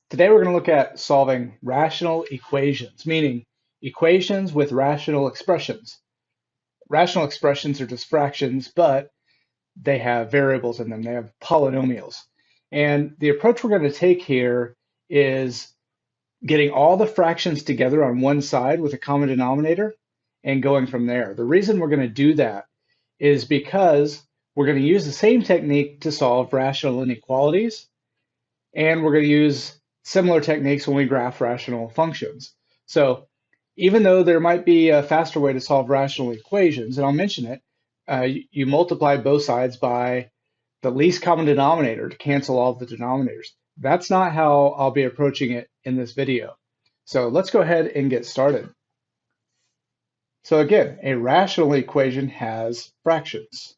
Today we're going to look at solving rational equations, meaning equations with rational expressions. Rational expressions are just fractions, but they have variables in them. They have polynomials. And the approach we're going to take here is getting all the fractions together on one side with a common denominator and going from there. The reason we're going to do that is because we're going to use the same technique to solve rational inequalities, and we're going to use similar techniques when we graph rational functions. So even though there might be a faster way to solve rational equations, and I'll mention it, you multiply both sides by the least common denominator to cancel all the denominators. That's not how I'll be approaching it in this video. So let's go ahead and get started. So again, a rational equation has fractions.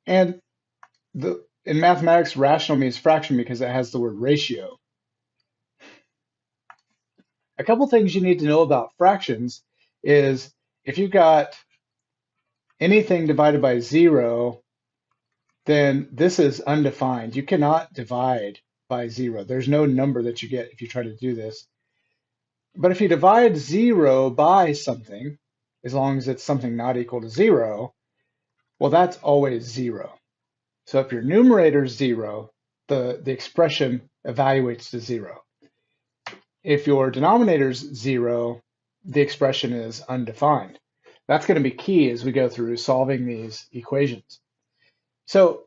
And in mathematics, rational means fraction because it has the word ratio. A couple things you need to know about fractions is if you've got anything divided by 0, then this is undefined. You cannot divide by 0. There's no number that you get if you try to do this. But if you divide 0 by something, as long as it's something not equal to 0, well, that's always 0. So if your numerator is 0, the expression evaluates to 0. If your denominator is 0, the expression is undefined. That's going to be key as we go through solving these equations. So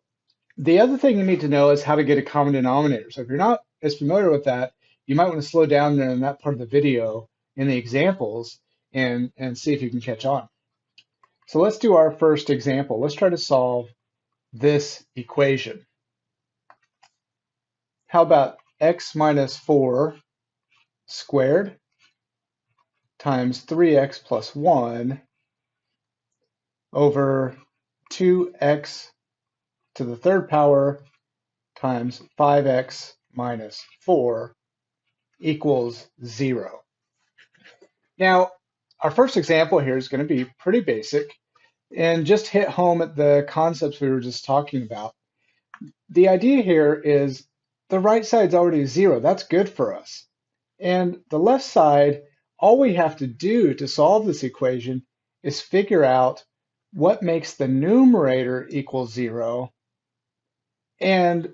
the other thing you need to know is how to get a common denominator. So if you're not as familiar with that, you might want to slow down there in that part of the video in the examples and see if you can catch on. So let's do our first example. Let's try to solve this equation. How about x minus 4 squared times 3x plus 1 over 2x to the third power times 5x minus 4 equals 0. Now, our first example here is going to be pretty basic and just hit home at the concepts we were just talking about. The idea here is the right side's already 0. That's good for us. And the left side, all we have to do to solve this equation is figure out what makes the numerator equal 0 and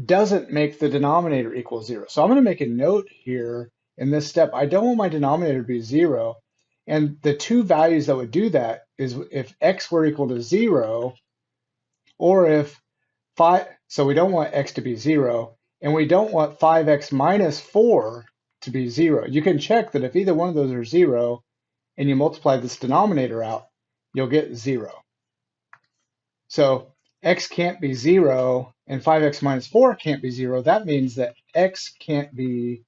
doesn't make the denominator equal 0. So I'm going to make a note here in this step. I don't want my denominator to be 0. And the two values that would do that is if x were equal to 0, or if 5, so we don't want x to be 0, and we don't want 5x minus 4 to be 0. You can check that if either one of those are 0 and you multiply this denominator out, you'll get 0. So x can't be 0 and 5x minus 4 can't be 0. That means that x can't be,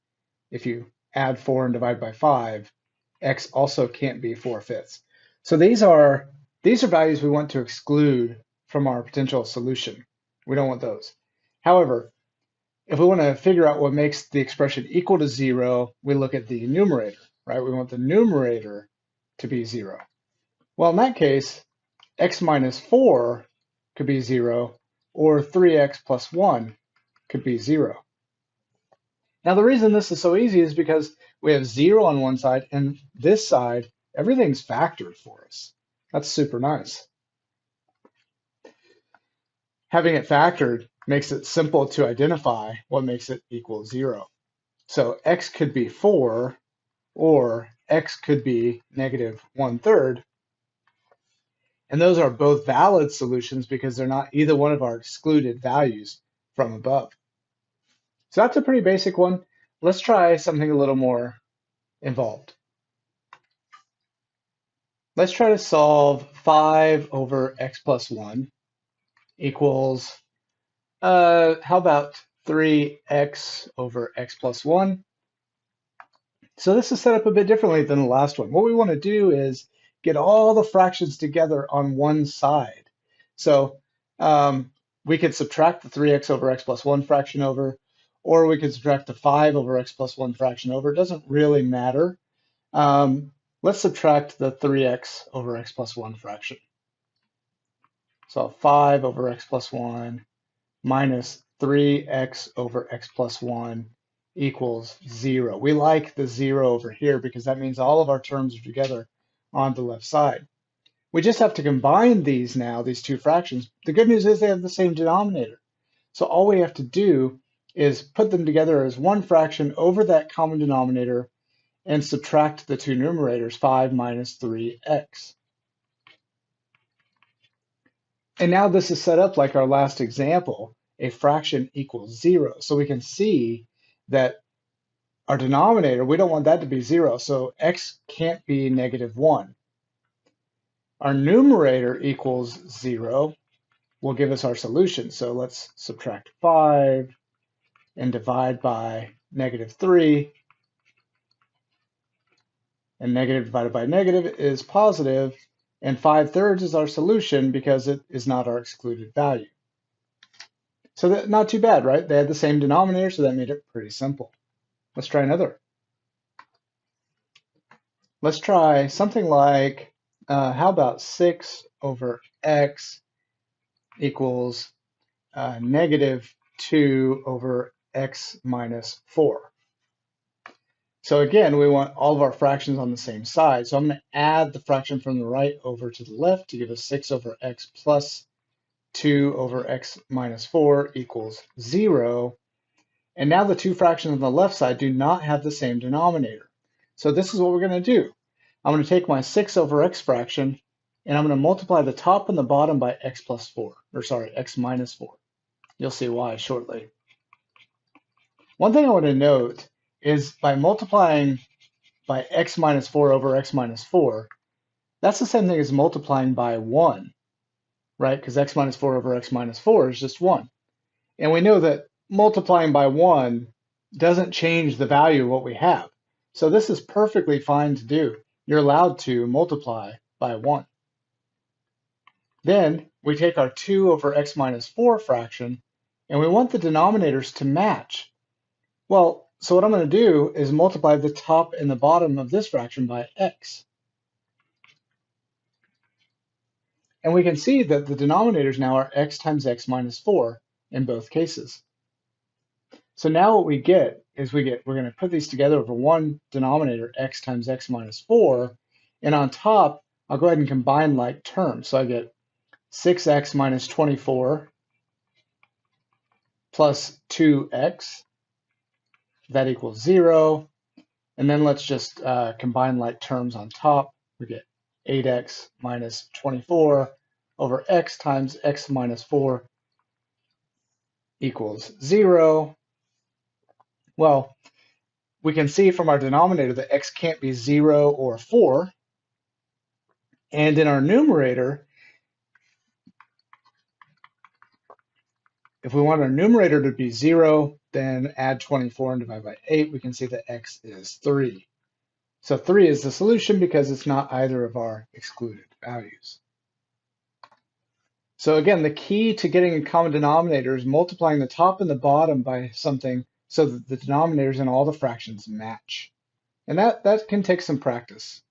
if you add 4 and divide by 5, x also can't be 4/5. So these are values we want to exclude from our potential solution. We don't want those. However, if we want to figure out what makes the expression equal to 0, we look at the numerator, right? We want the numerator to be 0. Well, in that case, x minus 4 could be 0, or 3x plus 1 could be 0. Now, the reason this is so easy is because we have 0 on one side, and this side, everything's factored for us. That's super nice. Having it factored makes it simple to identify what makes it equal 0. So x could be 4, or x could be negative 1/3. And those are both valid solutions because they're not either one of our excluded values from above. So that's a pretty basic one. Let's try something a little more involved. Let's try to solve 5 over x plus 1 equals, how about 3x over x plus 1? So this is set up a bit differently than the last one. What we want to do is get all the fractions together on one side. So we could subtract the 3x over x plus 1 fraction over, or we could subtract the 5 over x plus 1 fraction over. It doesn't really matter. Let's subtract the 3x over x plus 1 fraction. So 5 over x plus 1 minus 3x over x plus 1 equals 0. We like the 0 over here because that means all of our terms are together on the left side. We just have to combine these now, these two fractions. The good news is they have the same denominator. So all we have to do is put them together as one fraction over that common denominator and subtract the two numerators, 5 minus 3x. And now this is set up like our last example, a fraction equals 0. So we can see that our denominator, we don't want that to be 0, so x can't be -1. Our numerator equals 0 will give us our solution. So let's subtract 5 and divide by -3. And negative divided by negative is positive, and 5/3 is our solution because it is not our excluded value. So that, not too bad, right? They had the same denominator, so that made it pretty simple. Let's try another. Let's try something like, how about 6 over x equals -2 over x minus 4. So again, we want all of our fractions on the same side. So I'm going to add the fraction from the right over to the left to give us 6 over x plus 2 over x minus 4 equals 0. And now the two fractions on the left side do not have the same denominator. So this is what we're going to do. I'm going to take my 6 over x fraction, and I'm going to multiply the top and the bottom by x plus 4, or sorry, x minus 4. You'll see why shortly. One thing I want to note is by multiplying by x minus 4 over x minus 4, that's the same thing as multiplying by 1, right? Because x minus 4 over x minus 4 is just 1. And we know that multiplying by 1 doesn't change the value of what we have. So this is perfectly fine to do. You're allowed to multiply by 1. Then we take our 2 over x minus 4 fraction, and we want the denominators to match. Well, so what I'm going to do is multiply the top and the bottom of this fraction by x. And we can see that the denominators now are x times x minus 4 in both cases. So now what we get is we're going to put these together over one denominator, x times x minus 4, and on top, I'll go ahead and combine like terms. So I get 6x minus 24 plus 2x, that equals 0. And then let's just combine like terms on top. We get 8x minus 24 over x times x minus 4 equals 0. Well, we can see from our denominator that x can't be 0 or 4. And in our numerator, if we want our numerator to be 0, then add 24 and divide by 8, we can see that x is 3. So 3 is the solution because it's not either of our excluded values. So again, the key to getting a common denominator is multiplying the top and the bottom by something so that the denominators in all the fractions match. And that can take some practice.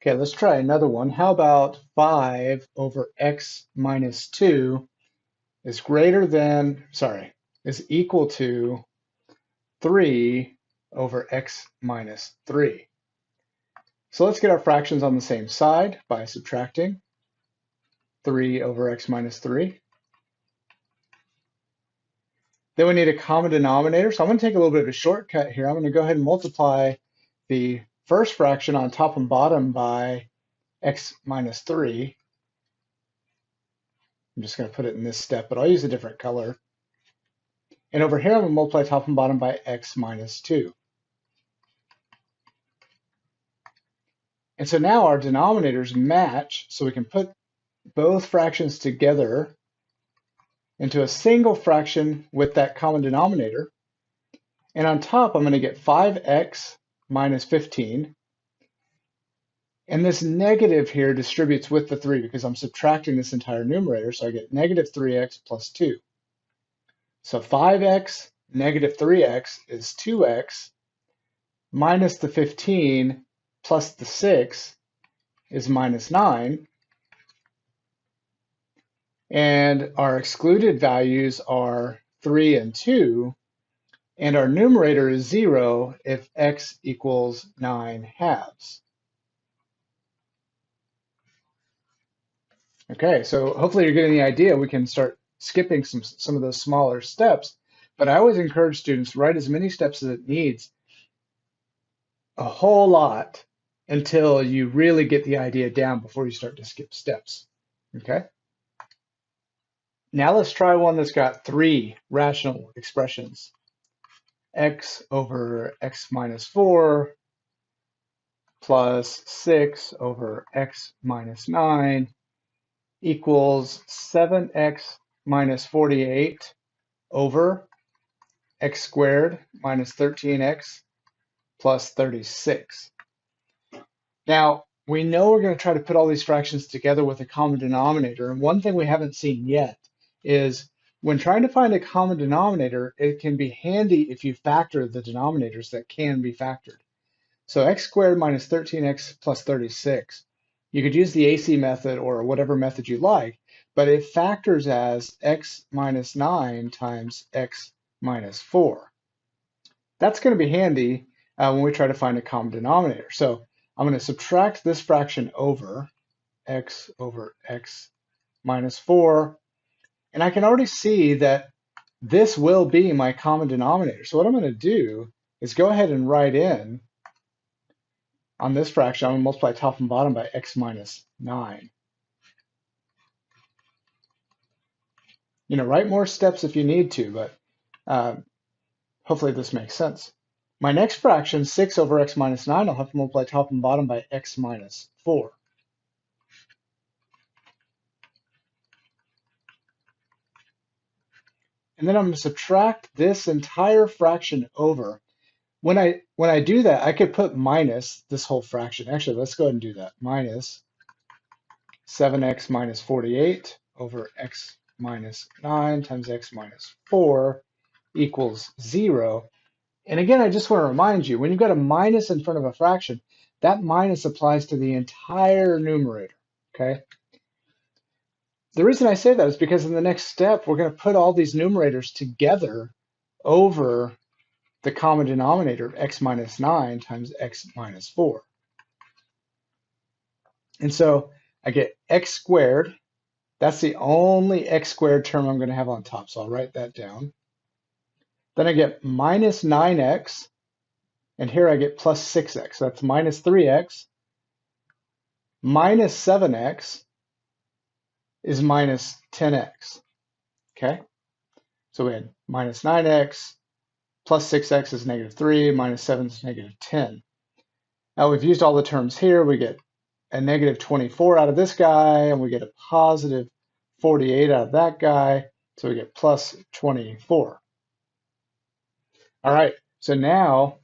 Okay, let's try another one. How about 5 over x minus 2 is equal to 3 over x minus 3. So let's get our fractions on the same side by subtracting 3 over x minus 3. Then we need a common denominator. So I'm going to take a little bit of a shortcut here. I'm going to go ahead and multiply the first fraction on top and bottom by x minus 3. I'm just going to put it in this step, but I'll use a different color. And over here, I'm going to multiply top and bottom by x minus 2. And so now our denominators match, so we can put both fractions together into a single fraction with that common denominator. And on top, I'm going to get 5x minus 15. And this negative here distributes with the 3 because I'm subtracting this entire numerator. So I get negative 3x plus 2. So 5x negative 3x is 2x minus the 15 plus the 6 is minus 9. And our excluded values are 3 and 2, and our numerator is 0 if x equals 9 halves. Okay, so hopefully you're getting the idea. We can start skipping some of those smaller steps, but I always encourage students to write as many steps as it needs, a whole lot, until you really get the idea down before you start to skip steps. Okay? Now let's try one that's got 3 rational expressions. X over x minus 4 plus 6 over x minus 9 equals 7x minus 48 over x squared minus 13x plus 36. Now, we know we're going to try to put all these fractions together with a common denominator, and one thing we haven't seen yet is when trying to find a common denominator, it can be handy if you factor the denominators that can be factored. So x squared minus 13x plus 36. You could use the AC method or whatever method you like, but it factors as x minus 9 times x minus 4. That's going to be handy when we try to find a common denominator. So I'm going to subtract this fraction over x minus 4, and I can already see that this will be my common denominator. So what I'm going to do is go ahead and write in on this fraction, I'm going to multiply top and bottom by x minus 9. Write more steps if you need to, but hopefully this makes sense. My next fraction, 6 over x minus 9, I'll have to multiply top and bottom by x minus 4. And then I'm going to subtract this entire fraction over. When I do that, I could put minus this whole fraction. Actually, let's go ahead and do that. Minus 7x minus 48 over x minus 9 times x minus 4 equals 0. And again, I just want to remind you, when you've got a minus in front of a fraction, that minus applies to the entire numerator, okay? The reason I say that is because in the next step, we're going to put all these numerators together over the common denominator of x minus 9 times x minus 4. And so I get x squared. That's the only x squared term I'm going to have on top, so I'll write that down. Then I get minus 9x, and here I get plus 6x. So that's minus 3x. Minus 7x is minus 10x, okay? So we had minus 9x, plus 6x is negative 3, minus 7 is negative 10. Now we've used all the terms here. We get a negative 24 out of this guy, and we get a positive 48 out of that guy, so we get plus 24. All right, so now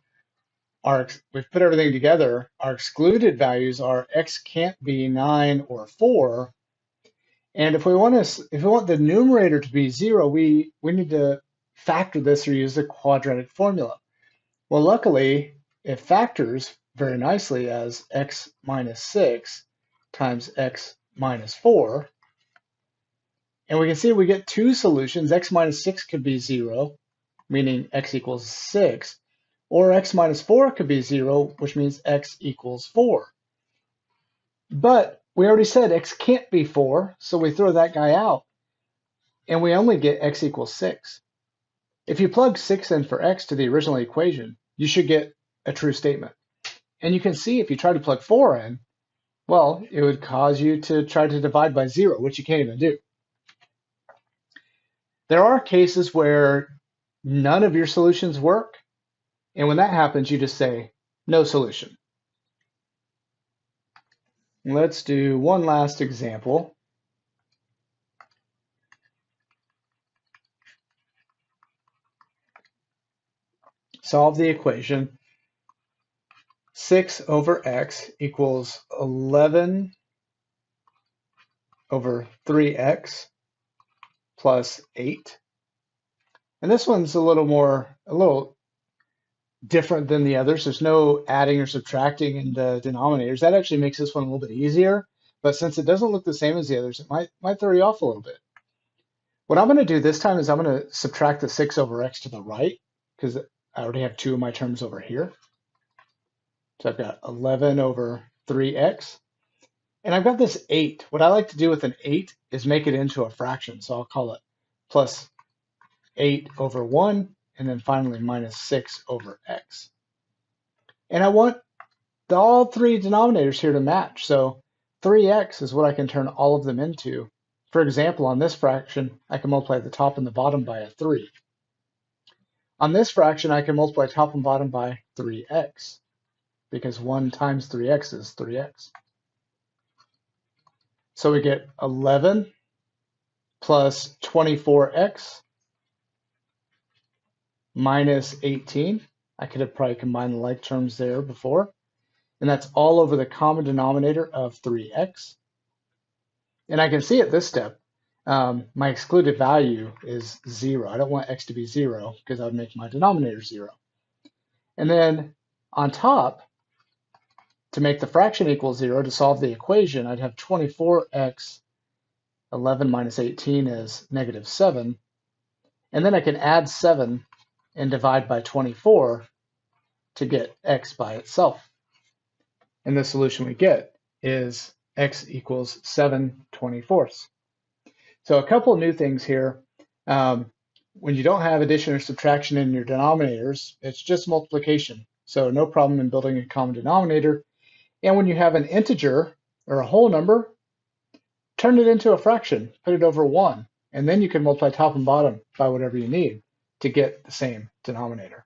we've put everything together. Our excluded values are x can't be 9 or 4, and if we want the numerator to be 0, we need to factor this or use the quadratic formula. Well, luckily, it factors very nicely as x minus 6 times x minus 4. And we can see we get two solutions. X minus 6 could be 0, meaning x equals 6. Or x minus 4 could be 0, which means x equals 4. But we already said x can't be 4, so we throw that guy out. And we only get x equals 6. If you plug 6 in for x to the original equation, you should get a true statement. And you can see if you try to plug 4 in, well, it would cause you to try to divide by 0, which you can't even do. There are cases where none of your solutions work, and when that happens, you just say, no solution. Let's do one last example. Solve the equation. 6 over x equals 11 over 3x plus 8. And this one's a little different than the others. There's no adding or subtracting in the denominators. That actually makes this one a little bit easier. But since it doesn't look the same as the others, it might throw you off a little bit. What I'm going to do this time is I'm going to subtract the 6 over x to the right because I already have two of my terms over here. So I've got 11 over 3x. And I've got this 8. What I like to do with an 8 is make it into a fraction. So I'll call it plus 8 over 1, and then finally minus 6 over x. And I want all three denominators here to match. So 3x is what I can turn all of them into. For example, on this fraction, I can multiply the top and the bottom by a 3. On this fraction, I can multiply top and bottom by 3x, because 1 times 3x is 3x. So we get 11 plus 24x minus 18. I could have probably combined the like terms there before. And that's all over the common denominator of 3x. And I can see at this step, my excluded value is 0. I don't want x to be 0 because that would make my denominator 0. And then on top, to make the fraction equal 0, to solve the equation, I'd have 24x, 11 minus 18 is negative 7. And then I can add 7 and divide by 24 to get x by itself. And the solution we get is x equals 7/24. So a couple of new things here. When you don't have addition or subtraction in your denominators, it's just multiplication. So no problem in building a common denominator. And when you have an integer or a whole number, turn it into a fraction, put it over 1, and then you can multiply top and bottom by whatever you need to get the same denominator.